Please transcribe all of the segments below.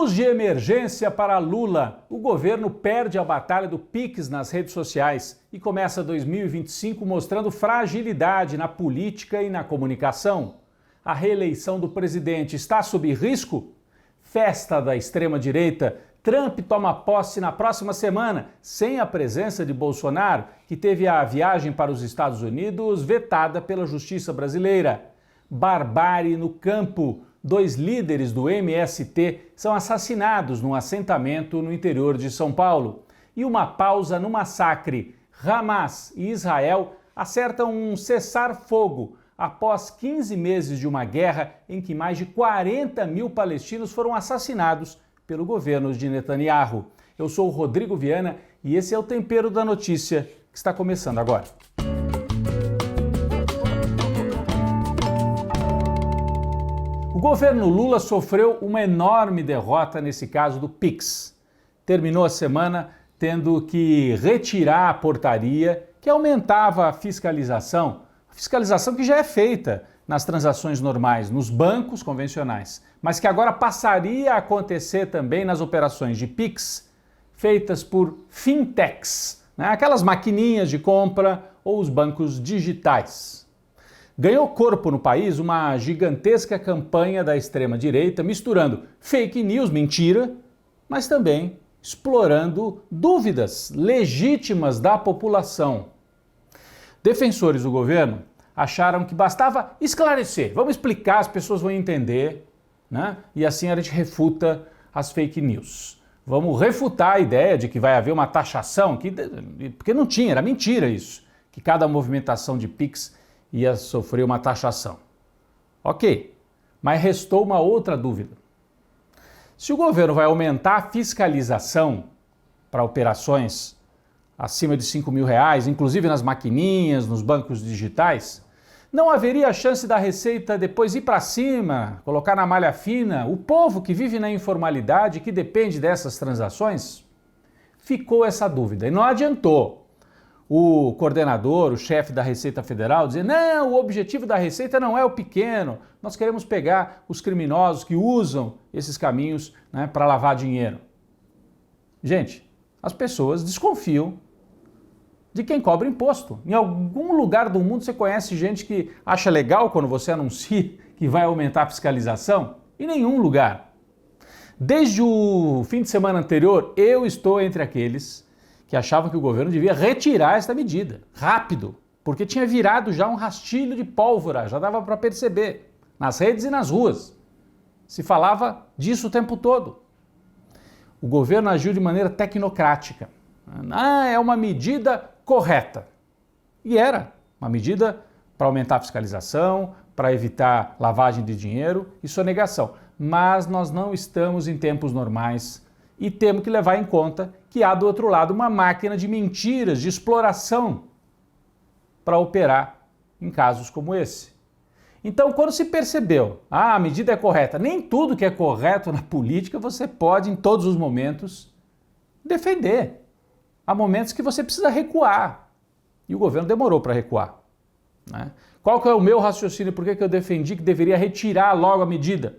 Luz de emergência para Lula. O governo perde a batalha do Pix nas redes sociais e começa 2025 mostrando fragilidade na política e na comunicação. A reeleição do presidente está sob risco? Festa da extrema-direita. Trump toma posse na próxima semana, sem a presença de Bolsonaro, que teve a viagem para os Estados Unidos vetada pela justiça brasileira. Barbárie no campo. 2 líderes do MST são assassinados num assentamento no interior de São Paulo. E uma pausa no massacre. Hamas e Israel acertam um cessar-fogo após 15 meses de uma guerra em que mais de 40 mil palestinos foram assassinados pelo governo de Netanyahu. Eu sou o Rodrigo Viana e esse é o Tempero da Notícia, que está começando agora. O governo Lula sofreu uma enorme derrota nesse caso do Pix. Terminou a semana tendo que retirar a portaria que aumentava a fiscalização que já é feita nas transações normais, nos bancos convencionais, mas que agora passaria a acontecer também nas operações de Pix feitas por fintechs, aquelas maquininhas de compra ou os bancos digitais. Ganhou corpo no país uma gigantesca campanha da extrema-direita misturando fake news, mentira, mas também explorando dúvidas legítimas da população. Defensores do governo acharam que bastava esclarecer, vamos explicar, as pessoas vão entender, e assim a gente refuta as fake news. Vamos refutar a ideia de que vai haver uma taxação, porque não tinha, era mentira isso, que cada movimentação de Pix ia sofrer uma taxação. Ok, mas restou uma outra dúvida. Se o governo vai aumentar a fiscalização para operações acima de R$5.000, inclusive nas maquininhas, nos bancos digitais, não haveria chance da Receita depois ir para cima, colocar na malha fina o povo que vive na informalidade, que depende dessas transações? Ficou essa dúvida e não adiantou o coordenador, o chefe da Receita Federal dizer: não, o objetivo da Receita não é o pequeno, nós queremos pegar os criminosos que usam esses caminhos para lavar dinheiro. Gente, as pessoas desconfiam de quem cobra imposto. Em algum lugar do mundo você conhece gente que acha legal quando você anuncia que vai aumentar a fiscalização? Em nenhum lugar. Desde o fim de semana anterior, eu estou entre aqueles que achavam que o governo devia retirar esta medida, rápido, porque tinha virado já um rastilho de pólvora, já dava para perceber, nas redes e nas ruas. Se falava disso o tempo todo. O governo agiu de maneira tecnocrática. É uma medida correta. E era uma medida para aumentar a fiscalização, para evitar lavagem de dinheiro e sonegação. Mas nós não estamos em tempos normais e temos que levar em conta que há do outro lado uma máquina de mentiras, de exploração para operar em casos como esse. Então, quando se percebeu, a medida é correta, nem tudo que é correto na política você pode, em todos os momentos, defender. Há momentos que você precisa recuar. E o governo demorou para recuar. Qual que é o meu raciocínio? Por que eu defendi que deveria retirar logo a medida?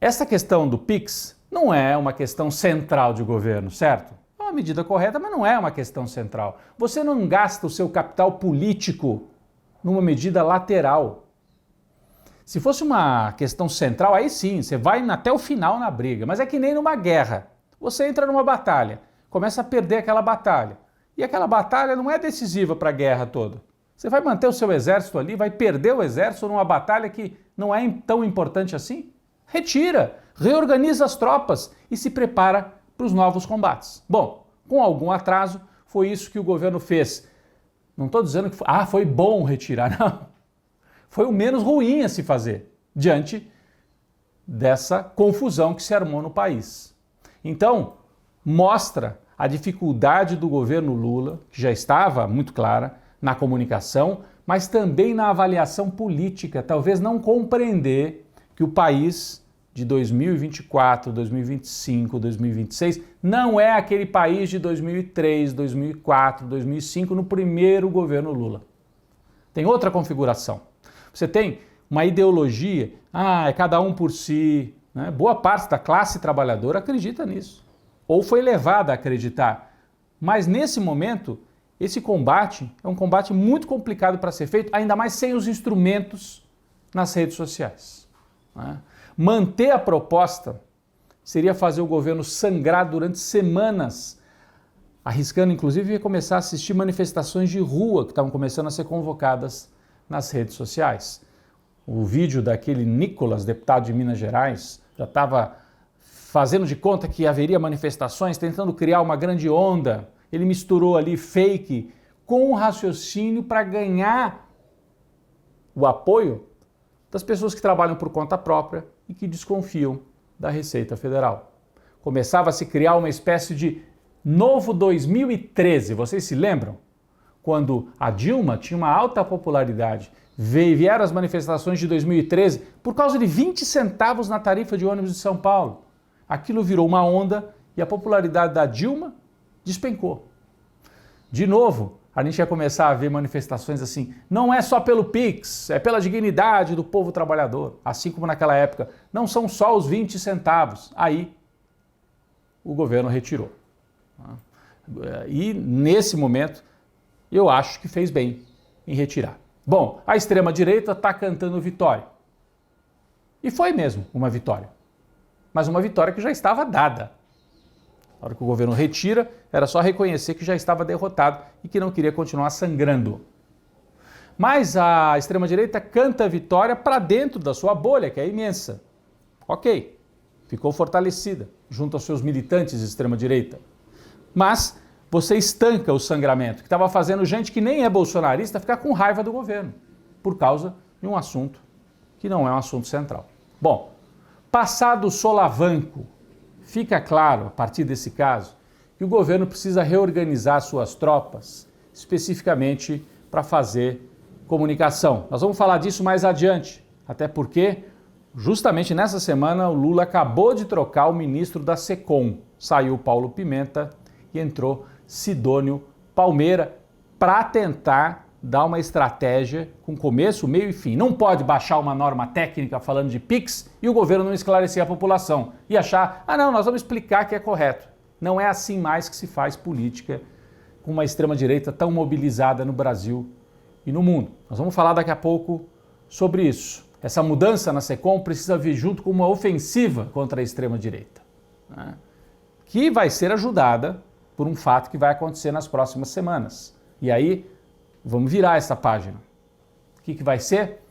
Essa questão do Pix não é uma questão central de governo, certo? É uma medida correta, mas não é uma questão central. Você não gasta o seu capital político numa medida lateral. Se fosse uma questão central, aí sim, você vai até o final na briga. Mas é que nem numa guerra. Você entra numa batalha, começa a perder aquela batalha. E aquela batalha não é decisiva para a guerra toda. Você vai manter o seu exército ali, vai perder o exército numa batalha que não é tão importante assim? Retira, reorganiza as tropas e se prepara para os novos combates. Bom, com algum atraso, foi isso que o governo fez. Não estou dizendo que foi bom retirar, não. Foi o menos ruim a se fazer, diante dessa confusão que se armou no país. Então, mostra a dificuldade do governo Lula, que já estava muito clara, na comunicação, mas também na avaliação política, talvez não compreender que o país de 2024, 2025, 2026 não é aquele país de 2003, 2004, 2005 no primeiro governo Lula. Tem outra configuração. Você tem uma ideologia, é cada um por si, né? Boa parte da classe trabalhadora acredita nisso, ou foi levada a acreditar. Mas nesse momento, esse combate é um combate muito complicado para ser feito, ainda mais sem os instrumentos nas redes sociais, né? Manter a proposta seria fazer o governo sangrar durante semanas, arriscando inclusive começar a assistir manifestações de rua que estavam começando a ser convocadas nas redes sociais. O vídeo daquele Nicolas, deputado de Minas Gerais, já estava fazendo de conta que haveria manifestações, tentando criar uma grande onda. Ele misturou ali fake com raciocínio para ganhar o apoio das pessoas que trabalham por conta própria e que desconfiam da Receita Federal. Começava a se criar uma espécie de novo 2013, vocês se lembram? Quando a Dilma tinha uma alta popularidade, vieram as manifestações de 2013 por causa de 20 centavos na tarifa de ônibus de São Paulo. Aquilo virou uma onda e a popularidade da Dilma despencou. De novo, a gente ia começar a ver manifestações assim, não é só pelo PIX, é pela dignidade do povo trabalhador. Assim como naquela época, não são só os 20 centavos. Aí, o governo retirou. E, nesse momento, eu acho que fez bem em retirar. Bom, a extrema-direita está cantando vitória. E foi mesmo uma vitória. Mas uma vitória que já estava dada. Na hora que o governo retira, era só reconhecer que já estava derrotado e que não queria continuar sangrando. Mas a extrema-direita canta vitória para dentro da sua bolha, que é imensa. Ok, ficou fortalecida junto aos seus militantes de extrema-direita. Mas você estanca o sangramento, que estava fazendo gente que nem é bolsonarista ficar com raiva do governo, por causa de um assunto que não é um assunto central. Bom, passado o solavanco, fica claro, a partir desse caso, que o governo precisa reorganizar suas tropas, especificamente para fazer comunicação. Nós vamos falar disso mais adiante, até porque, justamente nessa semana, o Lula acabou de trocar o ministro da SECOM. Saiu Paulo Pimenta e entrou Sidônio Palmeira para tentar dar uma estratégia com começo, meio e fim. Não pode baixar uma norma técnica falando de PIX e o governo não esclarecer a população e achar, não, nós vamos explicar que é correto. Não é assim mais que se faz política com uma extrema-direita tão mobilizada no Brasil e no mundo. Nós vamos falar daqui a pouco sobre isso. Essa mudança na SECOM precisa vir junto com uma ofensiva contra a extrema-direita, né? Que vai ser ajudada por um fato que vai acontecer nas próximas semanas. E aí, vamos virar essa página. O que vai ser?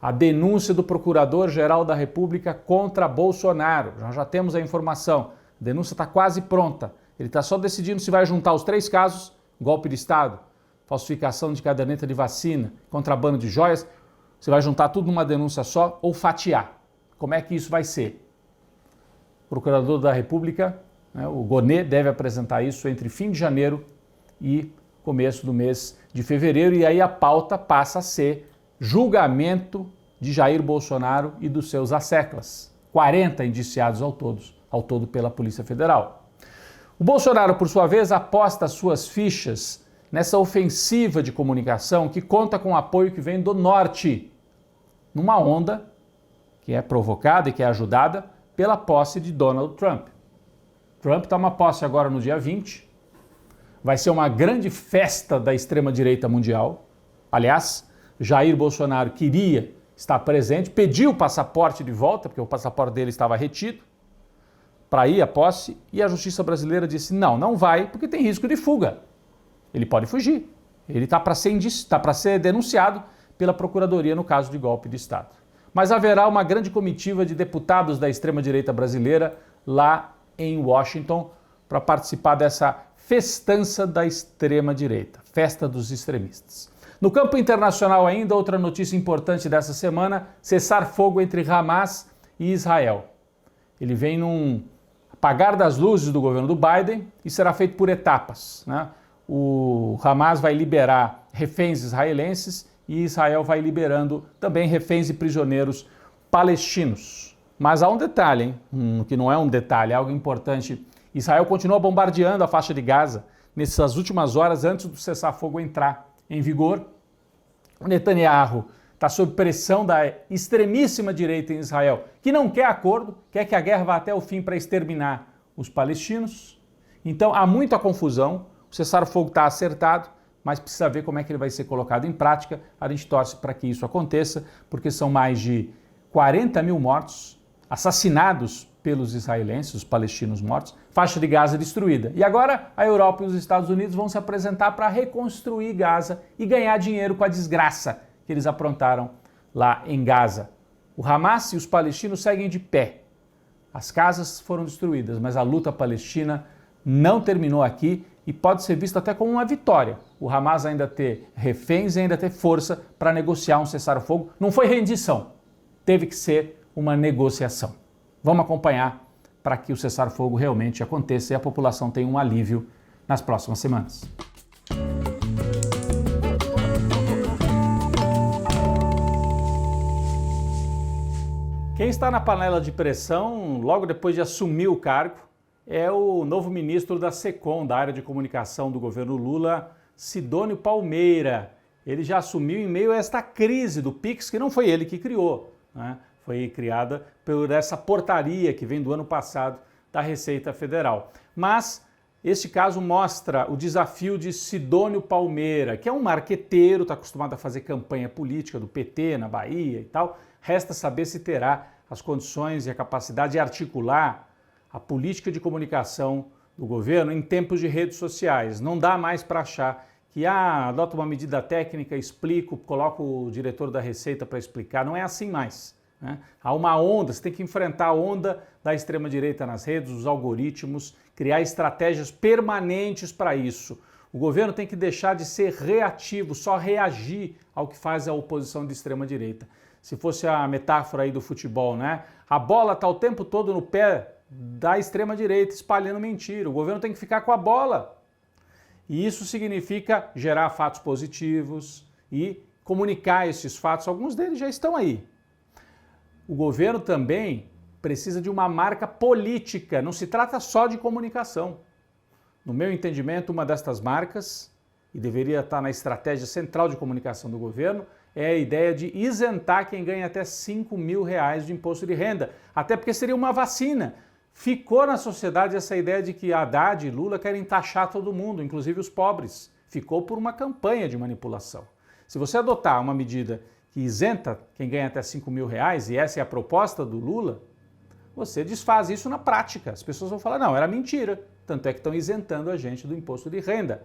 A denúncia do Procurador-Geral da República contra Bolsonaro. Nós já temos a informação. A denúncia está quase pronta. Ele está só decidindo se vai juntar os 3 casos, golpe de Estado, falsificação de caderneta de vacina, contrabando de joias, se vai juntar tudo numa denúncia só ou fatiar. Como é que isso vai ser? O Procurador da República, o Gonê, deve apresentar isso entre fim de janeiro e começo do mês de fevereiro, e aí a pauta passa a ser julgamento de Jair Bolsonaro e dos seus asseclas. 40 indiciados ao todo pela Polícia Federal. O Bolsonaro, por sua vez, aposta suas fichas nessa ofensiva de comunicação que conta com o apoio que vem do Norte, numa onda que é provocada e que é ajudada pela posse de Donald Trump. Trump toma posse agora no dia 20, vai ser uma grande festa da extrema-direita mundial. Aliás, Jair Bolsonaro queria estar presente, pediu o passaporte de volta, porque o passaporte dele estava retido, para ir à posse, e a justiça brasileira disse, não vai, porque tem risco de fuga. Ele pode fugir, ele está para ser denunciado pela Procuradoria no caso de golpe de Estado. Mas haverá uma grande comitiva de deputados da extrema-direita brasileira lá em Washington para participar dessa festança da extrema-direita, festa dos extremistas. No campo internacional ainda, outra notícia importante dessa semana, cessar fogo entre Hamas e Israel. Ele vem num apagar das luzes do governo do Biden e será feito por etapas, né? O Hamas vai liberar reféns israelenses e Israel vai liberando também reféns e prisioneiros palestinos. Mas há um detalhe, que não é um detalhe, é algo importante. Israel continua bombardeando a faixa de Gaza nessas últimas horas antes do cessar-fogo entrar em vigor. O Netanyahu está sob pressão da extremíssima direita em Israel, que não quer acordo, quer que a guerra vá até o fim para exterminar os palestinos. Então há muita confusão, o cessar-fogo está acertado, mas precisa ver como é que ele vai ser colocado em prática. A gente torce para que isso aconteça, porque são mais de 40 mil mortos, assassinados pelos israelenses, os palestinos mortos, faixa de Gaza destruída. E agora a Europa e os Estados Unidos vão se apresentar para reconstruir Gaza e ganhar dinheiro com a desgraça que eles aprontaram lá em Gaza. O Hamas e os palestinos seguem de pé. As casas foram destruídas, mas a luta palestina não terminou aqui e pode ser vista até como uma vitória. O Hamas ainda ter reféns e ainda ter força para negociar um cessar-fogo. Não foi rendição, teve que ser uma negociação. Vamos acompanhar para que o cessar-fogo realmente aconteça e a população tenha um alívio nas próximas semanas. Quem está na panela de pressão, logo depois de assumir o cargo, é o novo ministro da SECOM, da área de comunicação do governo Lula, Sidônio Palmeira. Ele já assumiu em meio a esta crise do Pix, que não foi ele que criou, né? Foi criada por essa portaria que vem do ano passado da Receita Federal. Mas este caso mostra o desafio de Sidônio Palmeira, que é um marqueteiro, está acostumado a fazer campanha política do PT na Bahia e tal. Resta saber se terá as condições e a capacidade de articular a política de comunicação do governo em tempos de redes sociais. Não dá mais para achar que adota uma medida técnica, explico, coloco o diretor da Receita para explicar. Não é assim mais, né? Há uma onda, você tem que enfrentar a onda da extrema-direita nas redes, os algoritmos, criar estratégias permanentes para isso. O governo tem que deixar de ser reativo, só reagir ao que faz a oposição de extrema-direita. Se fosse a metáfora aí do futebol, né? A bola está o tempo todo no pé da extrema-direita, espalhando mentira. O governo tem que ficar com a bola. E isso significa gerar fatos positivos e comunicar esses fatos. Alguns deles já estão aí. O governo também precisa de uma marca política, não se trata só de comunicação. No meu entendimento, uma destas marcas, e deveria estar na estratégia central de comunicação do governo, é a ideia de isentar quem ganha até R$5.000 de imposto de renda, até porque seria uma vacina. Ficou na sociedade essa ideia de que Haddad e Lula querem taxar todo mundo, inclusive os pobres. Ficou por uma campanha de manipulação. Se você adotar uma medida que isenta quem ganha até R$5.000, e essa é a proposta do Lula, você desfaz isso na prática. As pessoas vão falar, não, era mentira. Tanto é que estão isentando a gente do imposto de renda.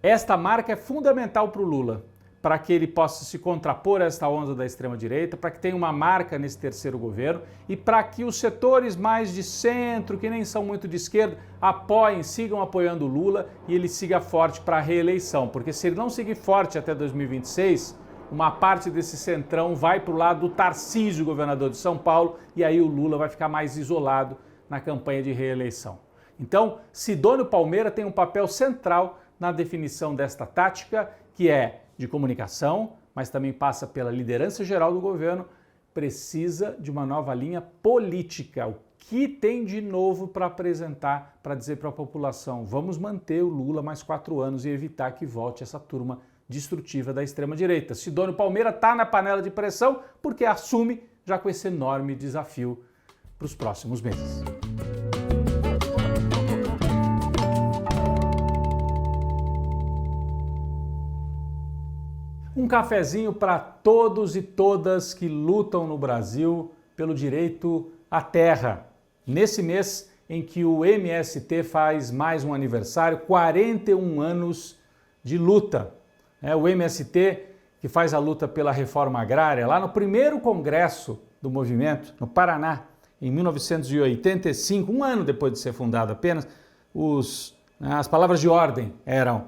Esta marca é fundamental para o Lula, para que ele possa se contrapor a esta onda da extrema-direita, para que tenha uma marca nesse terceiro governo e para que os setores mais de centro, que nem são muito de esquerda, apoiem, sigam apoiando o Lula e ele siga forte para a reeleição. Porque se ele não seguir forte até 2026, uma parte desse centrão vai para o lado do Tarcísio, governador de São Paulo, e aí o Lula vai ficar mais isolado na campanha de reeleição. Então, Sidônio Palmeira tem um papel central na definição desta tática, que é de comunicação, mas também passa pela liderança geral do governo, precisa de uma nova linha política. O que tem de novo para apresentar, para dizer para a população, vamos manter o Lula mais 4 anos e evitar que volte essa turma destrutiva da extrema-direita. Sidônio Palmeira está na panela de pressão porque assume já com esse enorme desafio para os próximos meses. Um cafezinho para todos e todas que lutam no Brasil pelo direito à terra. Nesse mês em que o MST faz mais um aniversário, 41 anos de luta. O MST, que faz a luta pela reforma agrária, lá no primeiro congresso do movimento, no Paraná, em 1985, um ano depois de ser fundado apenas, as palavras de ordem eram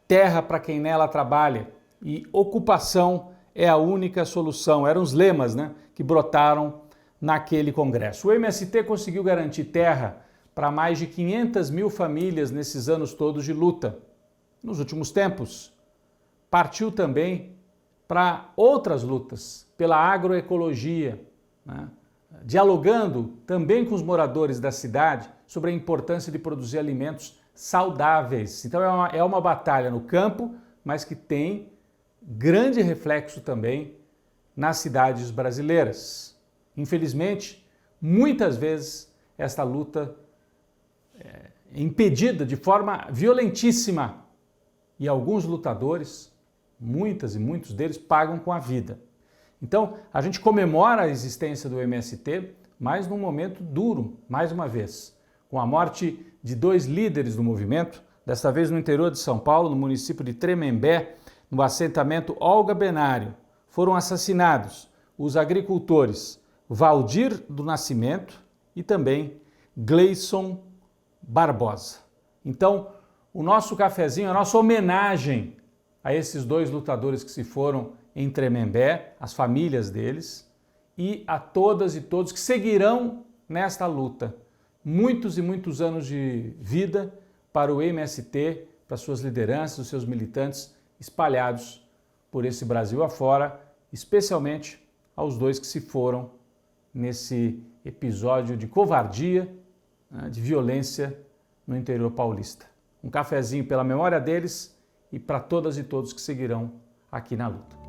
terra para quem nela trabalha, e ocupação é a única solução. Eram os lemas, que brotaram naquele congresso. O MST conseguiu garantir terra para mais de 500 mil famílias nesses anos todos de luta. Nos últimos tempos, partiu também para outras lutas, pela agroecologia, dialogando também com os moradores da cidade sobre a importância de produzir alimentos saudáveis. Então é uma batalha no campo, mas que tem grande reflexo também nas cidades brasileiras. Infelizmente, muitas vezes esta luta é impedida de forma violentíssima e alguns lutadores, muitas e muitos deles, pagam com a vida. Então, a gente comemora a existência do MST, mas num momento duro, mais uma vez, com a morte de 2 líderes do movimento, desta vez no interior de São Paulo, no município de Tremembé, no assentamento Olga Benário. Foram assassinados os agricultores Valdir do Nascimento e também Gleison Barbosa. Então, o nosso cafezinho, a nossa homenagem a esses 2 lutadores que se foram em Tremembé, as famílias deles, e a todas e todos que seguirão nesta luta. Muitos e muitos anos de vida para o MST, para suas lideranças, os seus militantes espalhados por esse Brasil afora, especialmente aos 2 que se foram nesse episódio de covardia, de violência no interior paulista. Um cafezinho pela memória deles e para todas e todos que seguirão aqui na luta.